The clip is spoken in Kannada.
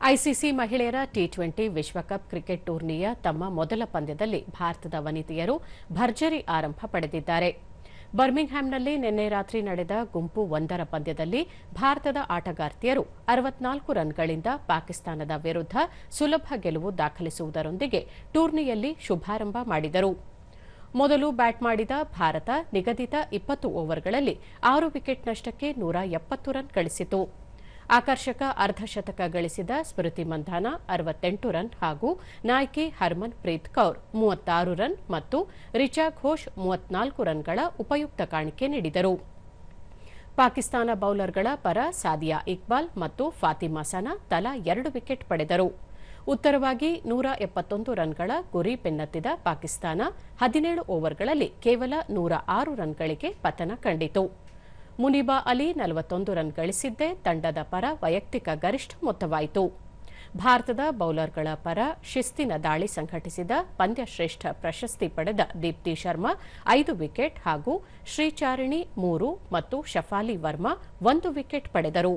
ಐಸಿಸಿ ಮಹಿಳೆಯರ ಟಿ20 ವಿಶ್ವಕಪ್ ಕ್ರಿಕೆಟ್ ಟೂರ್ನಿಯ ತಮ್ಮ ಮೊದಲ ಪಂದ್ಯದಲ್ಲಿ ಭಾರತದ ವನಿತೆಯರು ಭರ್ಜರಿ ಆರಂಭ ಪಡೆದಿದ್ದಾರೆ. ಬರ್ಮಿಂಗ್ಹ್ಯಾಮ್ನಲ್ಲಿ ನಿನ್ನೆ ರಾತ್ರಿ ನಡೆದ ಗುಂಪು 1ರ ಪಂದ್ಯದಲ್ಲಿ ಭಾರತದ ಆಟಗಾರ್ತಿಯರು 64 ರನ್ಗಳಿಂದ ಪಾಕಿಸ್ತಾನದ ವಿರುದ್ಧ ಸುಲಭ ಗೆಲುವು ದಾಖಲಿಸುವುದರೊಂದಿಗೆ ಟೂರ್ನಿಯಲ್ಲಿ ಶುಭಾರಂಭ ಮಾಡಿದರು. ಮೊದಲು ಬ್ಯಾಟ್ ಮಾಡಿದ ಭಾರತ ನಿಗದಿತ 20 ಓವರ್ಗಳಲ್ಲಿ 6 ವಿಕೆಟ್ ನಷ್ಟಕ್ಕೆ 170 ರನ್ ಗಳಿಸಿತು. ಆಕರ್ಷಕ ಅರ್ಧಶತಕ ಗಳಿಸಿದ ಸ್ಮೃತಿ ಮಂಧಾನ 68 ರನ್ ಹಾಗೂ ನಾಯಕಿ ಹರ್ಮನ್ ಪ್ರೀತ್ ಕೌರ್ 36 ರನ್ ಮತ್ತು ರಿಚಾ ಘೋಷ್ 34 ರನ್ಗಳ ಉಪಯುಕ್ತ ಕಾಣಿಕೆ ನೀಡಿದರು. ಪಾಕಿಸ್ತಾನ ಬೌಲರ್ಗಳ ಪರ ಸಾದಿಯಾ ಇಕ್ಬಾಲ್ ಮತ್ತು ಫಾತಿಮಾ ಸನಾ ತಲಾ 2 ವಿಕೆಟ್ ಪಡೆದರು. ಉತ್ತರವಾಗಿ 171 ರನ್ಗಳ ಗುರಿ ಬೆನ್ನತ್ತಿದ ಪಾಕಿಸ್ತಾನ 17 ಓವರ್ಗಳಲ್ಲಿ ಕೇವಲ 106 ರನ್ಗಳಿಗೆ ಪತನ ಕಂಡಿತು. ಮುನಿಬಾ ಅಲಿ 41 ರನ್ ಗಳಿಸಿದ್ದೇ ತಂಡದ ಪರ ವೈಯಕ್ತಿಕ ಗರಿಷ್ಠ ಮೊತ್ತವಾಯಿತು. ಭಾರತದ ಬೌಲರ್ಗಳ ಪರ ಶಿಸ್ತಿನ ದಾಳಿ ಸಂಘಟಿಸಿದ ಪಂದ್ಯಶ್ರೇಷ್ಠ ಪ್ರಶಸ್ತಿ ಪಡೆದ ದೀಪ್ತಿ ಶರ್ಮಾ 5 ವಿಕೆಟ್ ಹಾಗೂ ಶ್ರೀಚಾರಿಣಿ 3 ಮತ್ತು ಶಫಾಲಿ ವರ್ಮಾ 1 ವಿಕೆಟ್ ಪಡೆದರು.